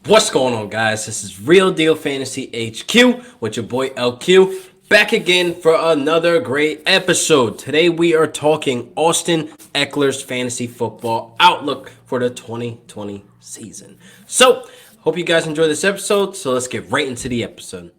What's going on, guys? This is Real Deal Fantasy HQ with your boy LQ, back again for another great episode. Today we are talking Austin Ekeler's fantasy football outlook for the 2020 season. So, hope you guys enjoy this episode. So let's get right into the episode.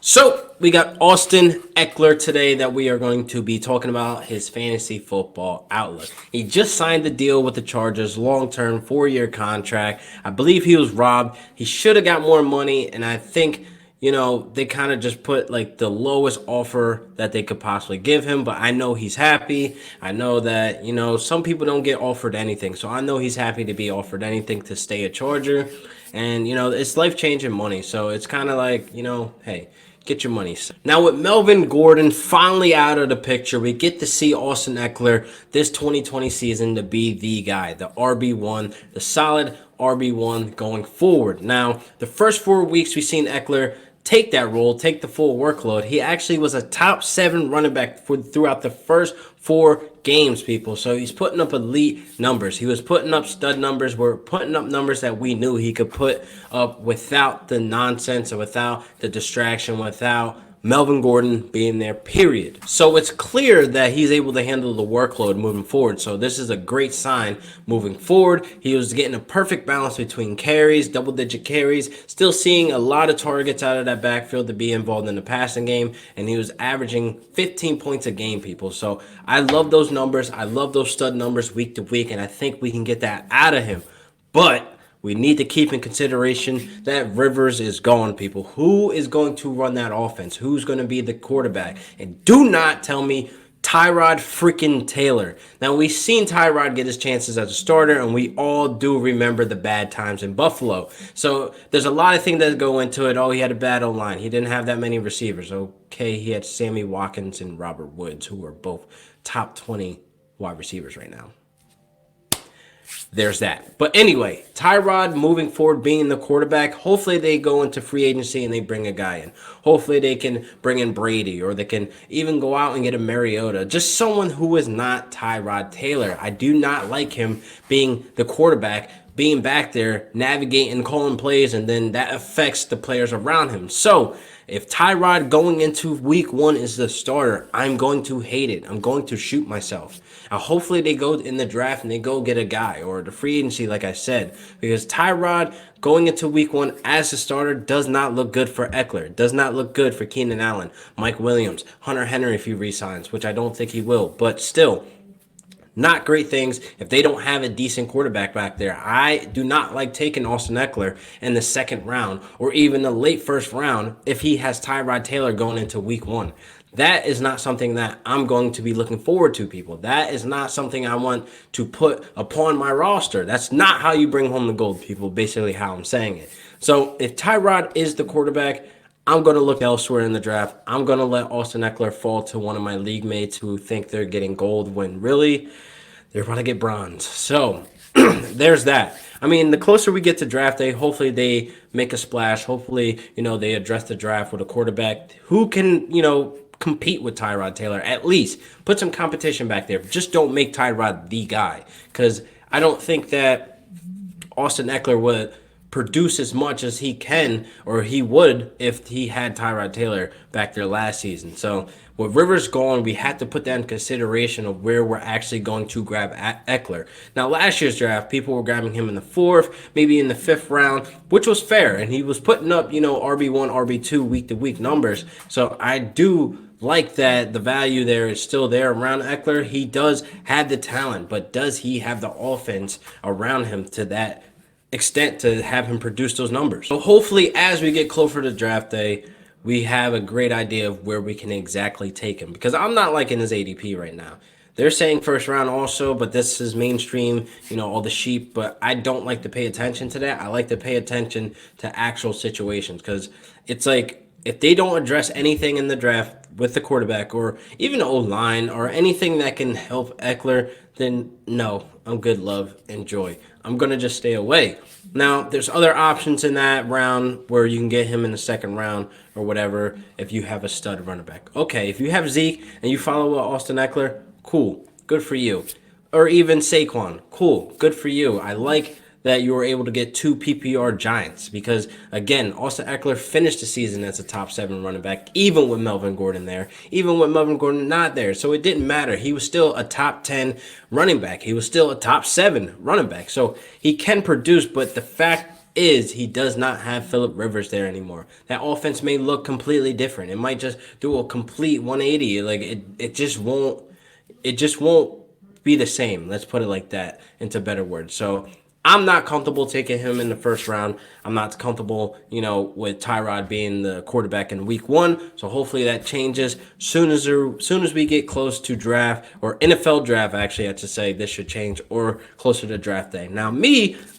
So, we got Austin Ekeler today that we are going to be talking about his fantasy football outlook. He just signed the deal with the Chargers, long-term, 4-year contract. I believe he was robbed. He should have got more money, and I think, they kind of just put like the lowest offer that they could possibly give him, but I know he's happy. I know that, some people don't get offered anything, so I know he's happy to be offered anything to stay a Charger, and, it's life-changing money, so it's kind of like, hey, get your money. Now, with Melvin Gordon finally out of the picture, we get to see Austin Ekeler this 2020 season to be the guy, the RB1, the solid RB1 going forward. Now, the first 4 weeks we've seen Ekeler take that role, take the full workload. He actually was a top 7 running back throughout the first 4 games, people. So he's putting up elite numbers. He was putting up stud numbers. We're putting up numbers that we knew he could put up without the nonsense or without the distraction, without Melvin Gordon being there, period. So it's clear that he's able to handle the workload moving forward. So this is a great sign moving forward. He was getting a perfect balance between carries, double-digit carries, still seeing a lot of targets out of that backfield to be involved in the passing game, and he was averaging 15 points a game, people. So I love those numbers. I love those stud numbers week to week, and I think we can get that out of him. But we need to keep in consideration that Rivers is gone, people. Who is going to run that offense? Who's going to be the quarterback? And do not tell me Tyrod freaking Taylor. Now, we've seen Tyrod get his chances as a starter, and we all do remember the bad times in Buffalo. So there's a lot of things that go into it. Oh, he had a bad O-line. He didn't have that many receivers. Okay, he had Sammy Watkins and Robert Woods, who are both top 20 wide receivers right now. There's that. But anyway, Tyrod moving forward being the quarterback, hopefully they go into free agency and they bring a guy in. Hopefully they can bring in Brady, or they can even go out and get a Mariota. Just someone who is not Tyrod Taylor. I do not like him being the quarterback, being back there, navigating, calling plays, and then that affects the players around him. So if Tyrod going into week 1 is the starter, I'm going to hate it. I'm going to shoot myself. Now, hopefully they go in the draft and they go get a guy, or the free agency, like I said, because Tyrod going into week 1 as the starter does not look good for Ekeler. Does not look good for Keenan Allen, Mike Williams, Hunter Henry if he resigns, which I don't think he will, but still, not great things if they don't have a decent quarterback back there. I do not like taking Austin Ekeler in the second round or even the late first round if he has Tyrod Taylor going into week 1. That is not something that I'm going to be looking forward to, people. That is not something I want to put upon my roster. That's not how you bring home the gold, people, basically how I'm saying it. So if Tyrod is the quarterback, I'm going to look elsewhere in the draft. I'm going to let Austin Ekeler fall to one of my league mates who think they're getting gold when really they're about to get bronze. So there's that. I mean, the closer we get to draft day, hopefully they make a splash. Hopefully, they address the draft with a quarterback who can, compete with Tyrod Taylor. At least put some competition back there. Just don't make Tyrod the guy, because I don't think that Austin Ekeler would produce as much as he can, or he would, if he had Tyrod Taylor back there last season. So with Rivers gone, we had to put that in consideration of where we're actually going to grab Ekeler. Now, last year's draft, people were grabbing him in the 4th, maybe in the 5th round, which was fair, and he was putting up, RB1, RB2 week-to-week numbers. So I do like that the value there is still there around Ekeler. He does have the talent, but does he have the offense around him to that extent to have him produce those numbers? So hopefully as we get closer to draft day, we have a great idea of where we can exactly take him, because I'm not liking his ADP right now. They're saying first round also, but this is mainstream, all the sheep, but I don't like to pay attention to that. I like to pay attention to actual situations, because it's like if they don't address anything in the draft, with the quarterback or even O-line or anything that can help Ekeler, then no, I'm good, love, enjoy. I'm going to just stay away. Now, there's other options in that round where you can get him in the second round or whatever if you have a stud running back. Okay, if you have Zeke and you follow Austin Ekeler, cool, good for you. Or even Saquon, cool, good for you. I like that you were able to get 2 PPR giants because, again, Austin Ekeler finished the season as a top 7 running back, even with Melvin Gordon there, even with Melvin Gordon not there. So it didn't matter. He was still a top 10 running back. He was still a top 7 running back. So he can produce, but the fact is he does not have Phillip Rivers there anymore. That offense may look completely different. It might just do a complete 180. Like it just won't be the same. Let's put it like that into better words. So I'm not comfortable taking him in the first round. I'm not comfortable, with Tyrod being the quarterback in week 1. So hopefully that changes soon as we get close to draft or NFL draft. Actually, I have to say this should change or closer to draft day. Now,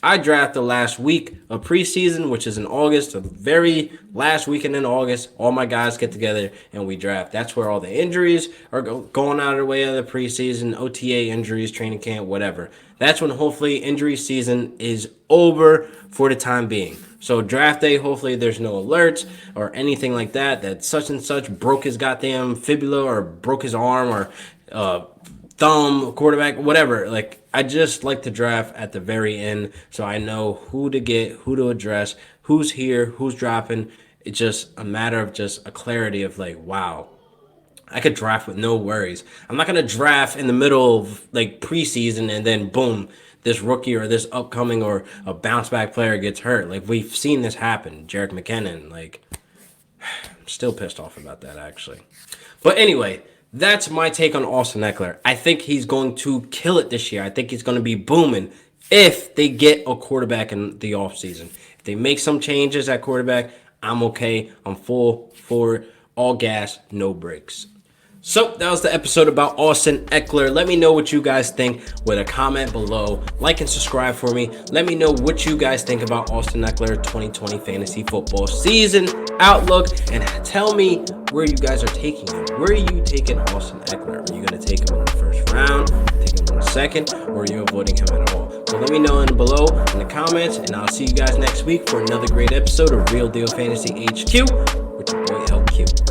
I draft the last week of preseason, which is in August, the very last weekend in August. All my guys get together and we draft. That's where all the injuries are going out of the way of the preseason, OTA injuries, training camp, whatever. That's when hopefully injury season is over for the time being. So draft day, hopefully there's no alerts or anything like that such and such broke his goddamn fibula or broke his arm or thumb, quarterback, whatever. Like, I just like to draft at the very end so I know who to get, who to address, who's here, who's dropping. It's just a matter of just a clarity of like, wow, I could draft with no worries. I'm not going to draft in the middle of like preseason and then boom, this rookie or this upcoming or a bounce back player gets hurt. Like, we've seen this happen. Jerick McKinnon, like, I'm still pissed off about that actually. But anyway, that's my take on Austin Ekeler. I think he's going to kill it this year. I think he's going to be booming if they get a quarterback in the offseason. If they make some changes at quarterback, I'm okay. I'm full for all gas, no brakes. So that was the episode about Austin Ekeler. Let me know what you guys think with a comment below. Like and subscribe for me. Let me know what you guys think about Austin Ekeler 2020 fantasy football season outlook. And tell me where you guys are taking him. Where are you taking Austin Ekeler? Are you going to take him in the first round, take him in the second, or are you avoiding him at all? So let me know below in the comments. And I'll see you guys next week for another great episode of Real Deal Fantasy HQ with your boy LQ.